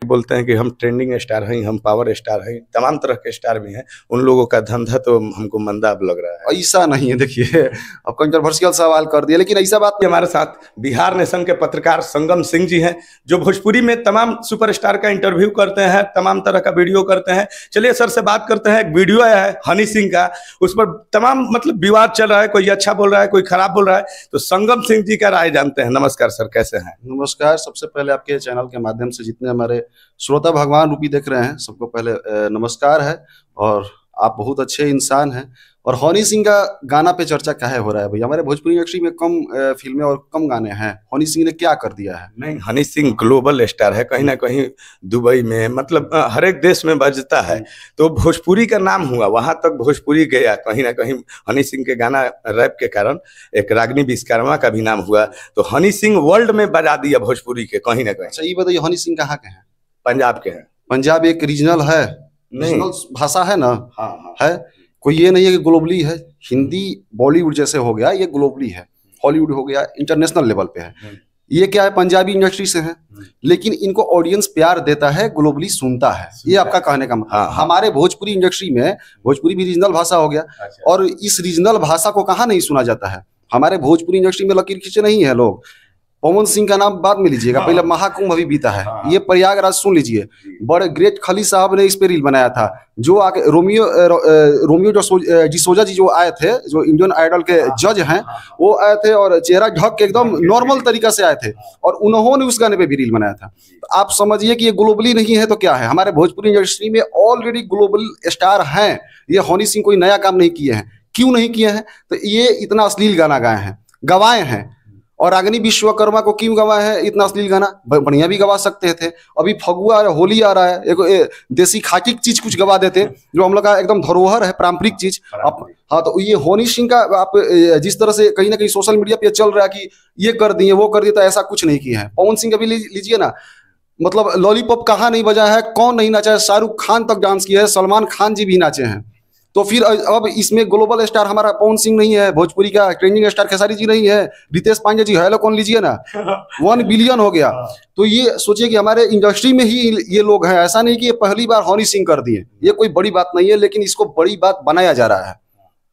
बोलते हैं कि हम ट्रेंडिंग स्टार हैं, हम पावर स्टार हैं, तमाम तरह के स्टार भी हैं, उन लोगों का धंधा तो हमको मंदा अब लग रहा है। ऐसा नहीं है, देखिए अब कंट्रोवर्शियल सवाल कर दिया, लेकिन ऐसा बात हमारे साथ बिहार नेशन के पत्रकार संगम सिंह जी हैं, जो भोजपुरी में तमाम सुपरस्टार का इंटरव्यू करते हैं, तमाम तरह का वीडियो करते हैं। चलिए सर से बात करते हैं। एक वीडियो आया है हनी सिंह का, उस पर तमाम मतलब विवाद चल रहा है, कोई अच्छा बोल रहा है, कोई खराब बोल रहा है, तो संगम सिंह जी का राय जानते हैं। नमस्कार सर, कैसे हैं? नमस्कार। सबसे पहले आपके चैनल के माध्यम से जितने हमारे श्रोता भगवान रूपी देख रहे हैं, सबको पहले नमस्कार है। और आप बहुत अच्छे इंसान हैं। और हनी सिंह का गाना पे चर्चा काहे हो रहा है भैया? हमारे भोजपुरी इंडस्ट्री में कम फिल्में और कम गाने हैं, हनी सिंह ने क्या कर दिया है? नहीं, हनी सिंह ग्लोबल स्टार है, कहीं ना कहीं दुबई में मतलब हर एक देश में बजता है, तो भोजपुरी का नाम हुआ, वहां तक भोजपुरी गया। कहीं ना कहीं हनी सिंह के गाना रैप के कारण एक रागिनी विश्वकर्मा का भी नाम हुआ, तो हनी सिंह वर्ल्ड में बजा दिया भोजपुरी के कहीं ना कहीं। अच्छा ये बताइए, हनी सिंह कहाँ के हैं? पंजाब के हैं। पंजाब एक रीजनल है, रीजनल भाषा है ना? हाँ। है, कोई ये नहीं है कि ग्लोबली है। हिंदी बॉलीवुड जैसे हो गया, ये ग्लोबली है। हॉलीवुड हो गया, इंटरनेशनल लेवल पे है। ये क्या है, पंजाबी इंडस्ट्री से है, लेकिन इनको ऑडियंस प्यार देता है, ग्लोबली सुनता है। ये आपका कहने का हाँ। हमारे भोजपुरी इंडस्ट्री में, भोजपुरी भी रीजनल भाषा हो गया, और इस रीजनल भाषा को कहाँ नहीं सुना जाता है? हमारे भोजपुरी इंडस्ट्री में लकीर खींचे नहीं है लोग। पवन सिंह का नाम बाद में लीजिएगा, पहले महाकुंभ अभी बीता है। ये प्रयागराज सुन लीजिए, बड़े ग्रेट खली साहब ने इस पे रील बनाया था। जो आके रोमियो डिसोजा जी जो आए थे, जो इंडियन आइडल के जज हैं, वो आए थे और चेहरा ढक के एकदम नॉर्मल तरीका से आए थे, और उन्होंने उस गाने पे भी रील बनाया था। तो आप समझिए कि ये ग्लोबली नहीं है तो क्या है? हमारे भोजपुरी इंडस्ट्री में ऑलरेडी ग्लोबल स्टार हैं। ये हनी सिंह कोई नया काम नहीं किए हैं। क्यों नहीं किए हैं? तो ये इतना अश्लील गाना गवाए हैं। और रागिनी विश्वकर्मा को क्यों गवाए हैं इतना अश्लील गाना? बढ़िया भी गवा सकते थे। अभी फगुआ होली आ रहा है, एक देसी खाटी चीज कुछ गवा देते, जो हम लोग का एकदम धरोहर है, पारंपरिक चीज। हाँ, तो ये हनी सिंह का आप जिस तरह से कहीं ना कहीं सोशल मीडिया पे चल रहा है कि ये कर दिए वो कर दिए, तो ऐसा कुछ नहीं किया है। पवन सिंह का भी लीजिए ना, मतलब लॉलीपॉप कहाँ नहीं बजा है, कौन नहीं नाचा है? शाहरुख खान तक डांस किया है, सलमान खान जी भी नाचे हैं। तो फिर अब इसमें ग्लोबल स्टार हमारा पवन सिंह नहीं है, भोजपुरी का ट्रेंडिंग स्टार खेसारी जी नहीं है, रितेश पांडे जी हेलो कौन लीजिए ना, 1 बिलियन हो गया। तो ये सोचिए कि हमारे इंडस्ट्री में ही ये लोग हैं। ऐसा नहीं कि ये पहली बार हनी सिंह कर दिए, ये कोई बड़ी बात नहीं है, लेकिन इसको बड़ी बात बनाया जा रहा है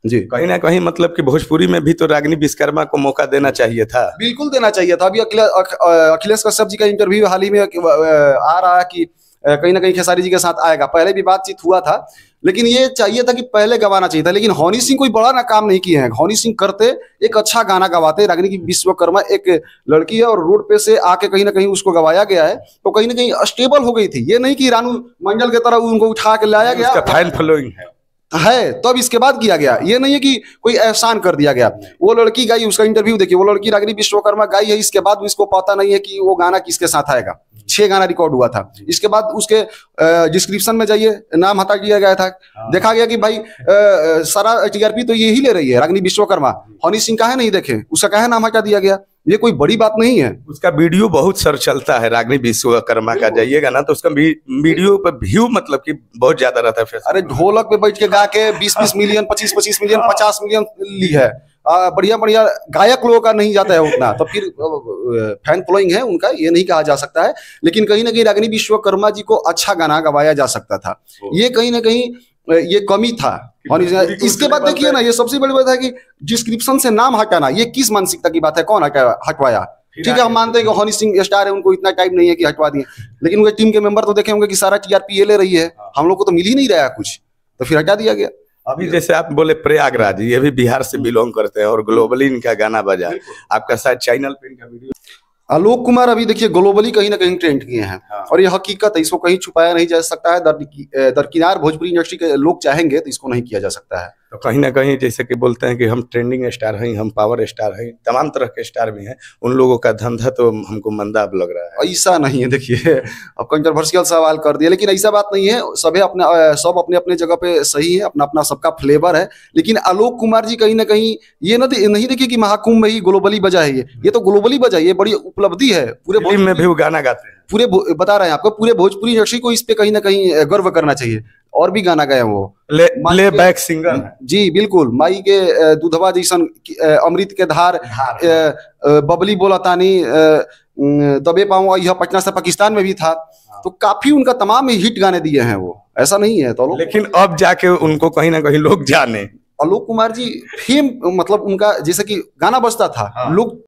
जी। कहीं ना कहीं मतलब कि भोजपुरी में भी तो रागिनी विश्वकर्मा को मौका देना चाहिए था। बिल्कुल देना चाहिए था। अभी अखिलेश कश्यप जी का इंटरव्यू हाल ही में आ रहा है कि कहीं ना कहीं खेसारी जी के साथ आएगा। पहले भी बातचीत हुआ था, लेकिन ये चाहिए था कि पहले गवाना चाहिए था। लेकिन हनी सिंह कोई बड़ा ना काम नहीं किए हैं। हनी सिंह करते एक अच्छा गाना गवाते। रागिनी की विश्वकर्मा एक लड़की है, और रोड पे से आके कहीं ना कहीं उसको गवाया गया है, तो कहीं ना कहीं स्टेबल हो गई थी। ये नहीं कि रानू मंडल की तरह उनको उठा के लाया गया, फैन फॉलोइंग है तब इसके बाद किया गया। ये नहीं है कि कोई एहसान कर दिया गया। वो लड़की गाई, उसका इंटरव्यू देखिए, वो लड़की रागिनी विश्वकर्मा गाई है। इसके बाद उसको पता नहीं है कि वो गाना किसके साथ आएगा। 6 गाना रिकॉर्ड हुआ था। इसके बाद उसके डिस्क्रिप्शन में जाइए, नाम हटा दिया गया था। देखा गया कि भाई सारा टीआरपी तो यही ले रही है रागिनी विश्वकर्मा। हनी सिंह काहे नहीं देखे, उसका काहे नाम हटा दिया गया? ये कोई बड़ी बात नहीं है। उसका वीडियो बहुत सर चलता है, रागिनी विश्वकर्मा का जाइएगा ना तो उसका वीडियो पर व्यू मतलब कि बहुत ज्यादा रहता है। अरे ढोलक पे बैठ के गा के 20-20 मिलियन, 25-25 मिलियन, 50 मिलियन ली है। बढ़िया बढ़िया गायक लोगों का नहीं जाता है उतना, तो फिर फैन फॉलोइंग है उनका, ये नहीं कहा जा सकता है। लेकिन कहीं ना कहीं रागिनी विश्वकर्मा जी को अच्छा गाना गवाया जा सकता था। ये कहीं ना कहीं ये कमी था। इसके बाद देखिए ना, ये सबसे बड़ी बात है कि डिस्क्रिप्शन से नाम हटाना, ये किस मानसिकता की बात है? कौन हटवाया? ठीक है, हम मानते हैं कि हनी सिंह स्टार है, उनको इतना टाइम नहीं है कि हटवा दिए, लेकिन उनके टीम के मेंबर तो देखे होंगे कि सारा टीआरपी ये ले रही है, हम लोग को तो मिल ही नहीं रहा कुछ, तो फिर हटा दिया गया। अभी जैसे आप बोले प्रयागराज, ये भी बिहार से बिलोंग करते हैं और ग्लोबली इनका गाना बजा। आपका शायद चैनल पे इनका वीडियो आलोक कुमार अभी देखिए ग्लोबली कहीं ना कहीं ट्रेंड किए हैं। और ये हकीकत है, इसको कहीं छुपाया नहीं जा सकता है। दरकिनार भोजपुरी इंडस्ट्री के लोग चाहेंगे तो इसको नहीं किया जा सकता है। तो कहीं ना कहीं जैसे कि बोलते हैं कि हम ट्रेंडिंग स्टार हैं, हम पावर स्टार हैं, तमाम तरह के स्टार भी हैं, उन लोगों का धंधा तो हमको मंदा अब लग रहा है। ऐसा नहीं है, देखिए अब कंट्रोवर्शियल सवाल कर दिया, लेकिन ऐसा बात नहीं है। सब अपने अपने जगह पे सही है, अपना अपना सबका फ्लेवर है। लेकिन आलोक कुमार जी कहीं ना कहीं ये नहीं देखिए कि महाकुंभ में ही ग्लोबली बजा है। ये तो ग्लोबली बजा, ये बड़ी उपलब्धि है। पूरे में भी वो गाना गाते हैं, पूरे बता रहे हैं आपको, पूरे भोजपुरी इंडस्ट्री को इस पे कहीं ना कहीं गर्व करना चाहिए। और भी गाना गए वो ले बैक सिंगर जी, बिल्कुल। माई के दूधवा जैसन अमृत के धार, बबली बोला तानी दबे पाऊँ, यह पटना से पाकिस्तान में भी था। तो काफी उनका तमाम हिट गाने दिए हैं वो, ऐसा नहीं है। तो लेकिन अब जाके उनको कहीं ना कहीं लोग जाने। आलोक कुमार जी फेम, मतलब उनका जैसे कि गाना बजता था, लोग